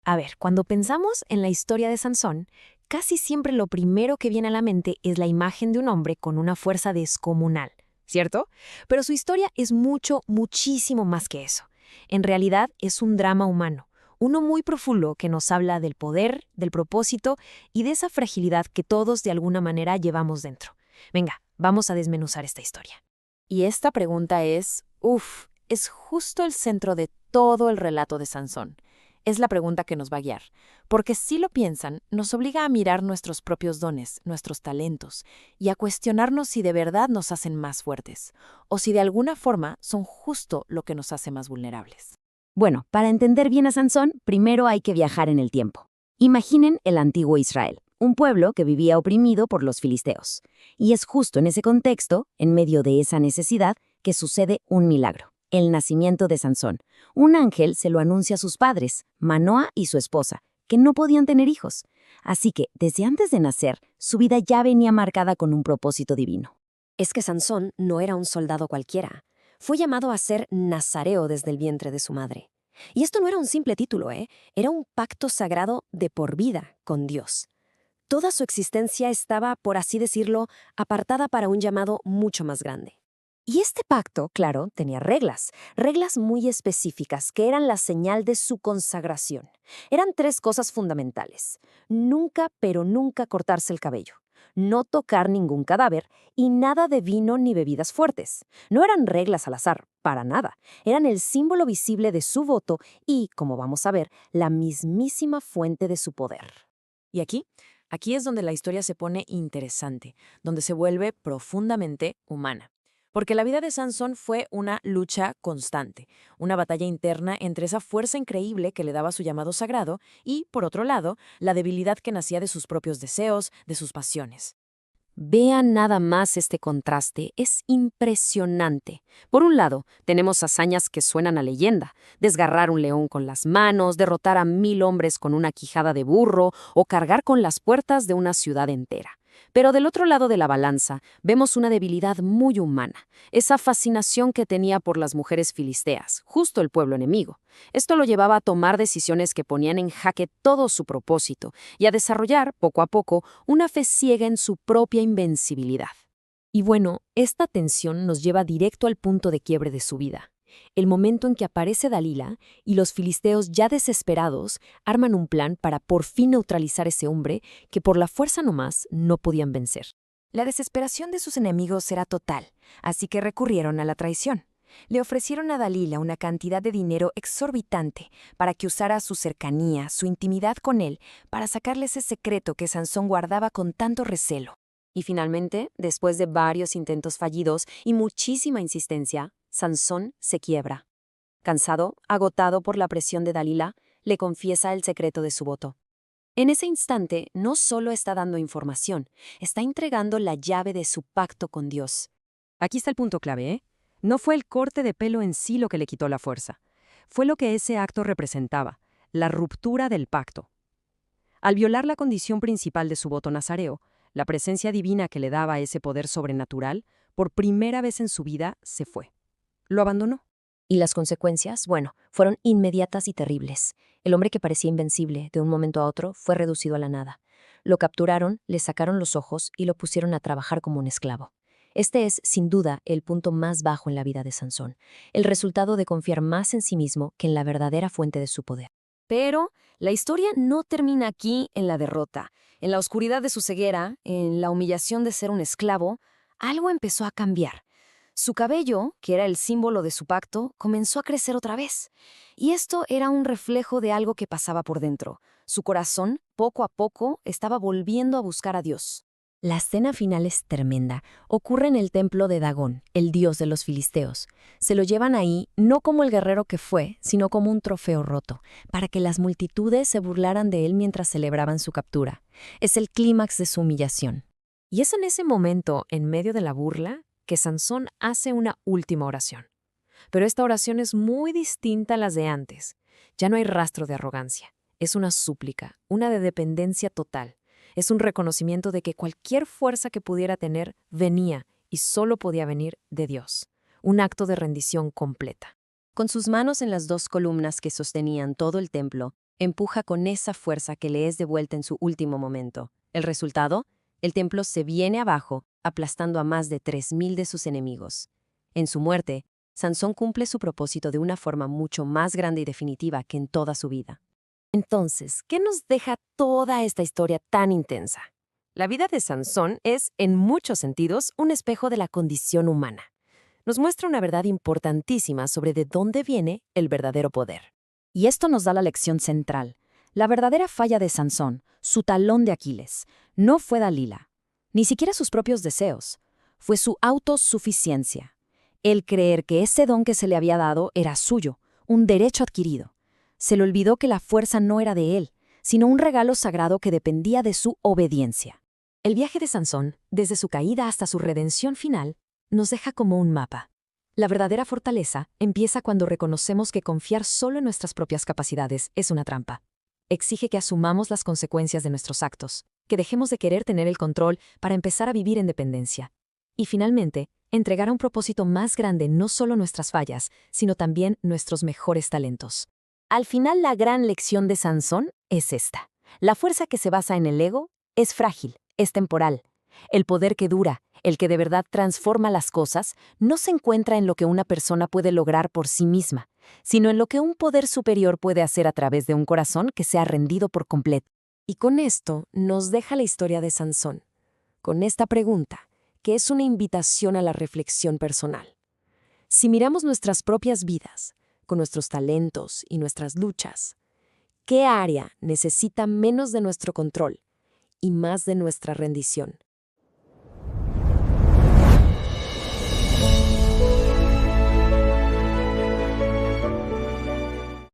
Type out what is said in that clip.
A ver, cuando pensamos en la historia de Sansón, casi siempre lo primero que viene a la mente es la imagen de un hombre con una fuerza descomunal, ¿cierto? Pero su historia es muchísimo más que eso. En realidad es un drama humano, uno muy profundo que nos habla del poder, del propósito y de esa fragilidad que todos de alguna manera llevamos dentro. Venga, vamos a desmenuzar esta historia. Y esta pregunta es justo el centro de todo el relato de Sansón. Es la pregunta que nos va a guiar, porque si lo piensan, nos obliga a mirar nuestros propios dones, nuestros talentos, y a cuestionarnos si de verdad nos hacen más fuertes, o si de alguna forma son justo lo que nos hace más vulnerables. Bueno, para entender bien a Sansón, primero hay que viajar en el tiempo. Imaginen el antiguo Israel, un pueblo que vivía oprimido por los filisteos. Y es justo en ese contexto, en medio de esa necesidad, que sucede un milagro: el nacimiento de Sansón. Un ángel se lo anuncia a sus padres, Manoa y su esposa, que no podían tener hijos. Así que, desde antes de nacer, su vida ya venía marcada con un propósito divino. Es que Sansón no era un soldado cualquiera. Fue llamado a ser nazareo desde el vientre de su madre. Y esto no era un simple título, Era un pacto sagrado de por vida con Dios. Toda su existencia estaba, por así decirlo, apartada para un llamado mucho más grande. Y este pacto, claro, tenía reglas muy específicas que eran la señal de su consagración. Eran 3 cosas fundamentales: nunca, pero nunca cortarse el cabello, no tocar ningún cadáver y nada de vino ni bebidas fuertes. No eran reglas al azar, para nada. Eran el símbolo visible de su voto y, como vamos a ver, la mismísima fuente de su poder. Y aquí es donde la historia se pone interesante, donde se vuelve profundamente humana. Porque la vida de Sansón fue una lucha constante, una batalla interna entre esa fuerza increíble que le daba su llamado sagrado y, por otro lado, la debilidad que nacía de sus propios deseos, de sus pasiones. Vean nada más este contraste, es impresionante. Por un lado, tenemos hazañas que suenan a leyenda: desgarrar un león con las manos, derrotar a 1000 hombres con una quijada de burro o cargar con las puertas de una ciudad entera. Pero del otro lado de la balanza, vemos una debilidad muy humana, esa fascinación que tenía por las mujeres filisteas, justo el pueblo enemigo. Esto lo llevaba a tomar decisiones que ponían en jaque todo su propósito y a desarrollar, poco a poco, una fe ciega en su propia invencibilidad. Y bueno, esta tensión nos lleva directo al punto de quiebre de su vida. El momento en que aparece Dalila y los filisteos, ya desesperados, arman un plan para por fin neutralizar ese hombre que por la fuerza nomás no podían vencer. La desesperación de sus enemigos era total, así que recurrieron a la traición. Le ofrecieron a Dalila una cantidad de dinero exorbitante para que usara su cercanía, su intimidad con él, para sacarle ese secreto que Sansón guardaba con tanto recelo. Y finalmente, después de varios intentos fallidos y muchísima insistencia, Sansón se quiebra. Cansado, agotado por la presión de Dalila, le confiesa el secreto de su voto. En ese instante, no solo está dando información, está entregando la llave de su pacto con Dios. Aquí está el punto clave, ¿eh? No fue el corte de pelo en sí lo que le quitó la fuerza. Fue lo que ese acto representaba: la ruptura del pacto. Al violar la condición principal de su voto nazareo, la presencia divina que le daba ese poder sobrenatural, por primera vez en su vida se fue. Lo abandonó. Y las consecuencias, bueno, fueron inmediatas y terribles. El hombre que parecía invencible, de un momento a otro, fue reducido a la nada. Lo capturaron, le sacaron los ojos y lo pusieron a trabajar como un esclavo. Este es, sin duda, el punto más bajo en la vida de Sansón, el resultado de confiar más en sí mismo que en la verdadera fuente de su poder. Pero la historia no termina aquí en la derrota. En la oscuridad de su ceguera, en la humillación de ser un esclavo, algo empezó a cambiar. Su cabello, que era el símbolo de su pacto, comenzó a crecer otra vez. Y esto era un reflejo de algo que pasaba por dentro. Su corazón, poco a poco, estaba volviendo a buscar a Dios. La escena final es tremenda. Ocurre en el templo de Dagón, el dios de los filisteos. Se lo llevan ahí no como el guerrero que fue, sino como un trofeo roto, para que las multitudes se burlaran de él mientras celebraban su captura. Es el clímax de su humillación. Y es en ese momento, en medio de la burla, que Sansón hace una última oración. Pero esta oración es muy distinta a las de antes. Ya no hay rastro de arrogancia. Es una súplica, una de dependencia total. Es un reconocimiento de que cualquier fuerza que pudiera tener venía y solo podía venir de Dios. Un acto de rendición completa. Con sus manos en las 2 columnas que sostenían todo el templo, Empuja con esa fuerza que le es devuelta en su último momento. El resultado, el templo se viene abajo, aplastando a más de 3.000 de sus enemigos. En su muerte, Sansón cumple su propósito de una forma mucho más grande y definitiva que en toda su vida. Entonces, ¿qué nos deja toda esta historia tan intensa? La vida de Sansón es, en muchos sentidos, un espejo de la condición humana. Nos muestra una verdad importantísima sobre de dónde viene el verdadero poder. Y esto nos da la lección central. La verdadera falla de Sansón, su talón de Aquiles, no fue Dalila, ni siquiera sus propios deseos, fue su autosuficiencia. El creer que ese don que se le había dado era suyo, un derecho adquirido. Se le olvidó que la fuerza no era de él, sino un regalo sagrado que dependía de su obediencia. El viaje de Sansón, desde su caída hasta su redención final, nos deja como un mapa. La verdadera fortaleza empieza cuando reconocemos que confiar solo en nuestras propias capacidades es una trampa. Exige que asumamos las consecuencias de nuestros actos, que dejemos de querer tener el control para empezar a vivir en dependencia. Y finalmente, entregar a un propósito más grande no solo nuestras fallas, sino también nuestros mejores talentos. Al final, la gran lección de Sansón es esta. La fuerza que se basa en el ego es frágil, es temporal. El poder que dura, el que de verdad transforma las cosas, no se encuentra en lo que una persona puede lograr por sí misma, sino en lo que un poder superior puede hacer a través de un corazón que se ha rendido por completo. Y con esto nos deja la historia de Sansón, con esta pregunta, que es una invitación a la reflexión personal. Si miramos nuestras propias vidas, con nuestros talentos y nuestras luchas, ¿qué área necesita menos de nuestro control y más de nuestra rendición?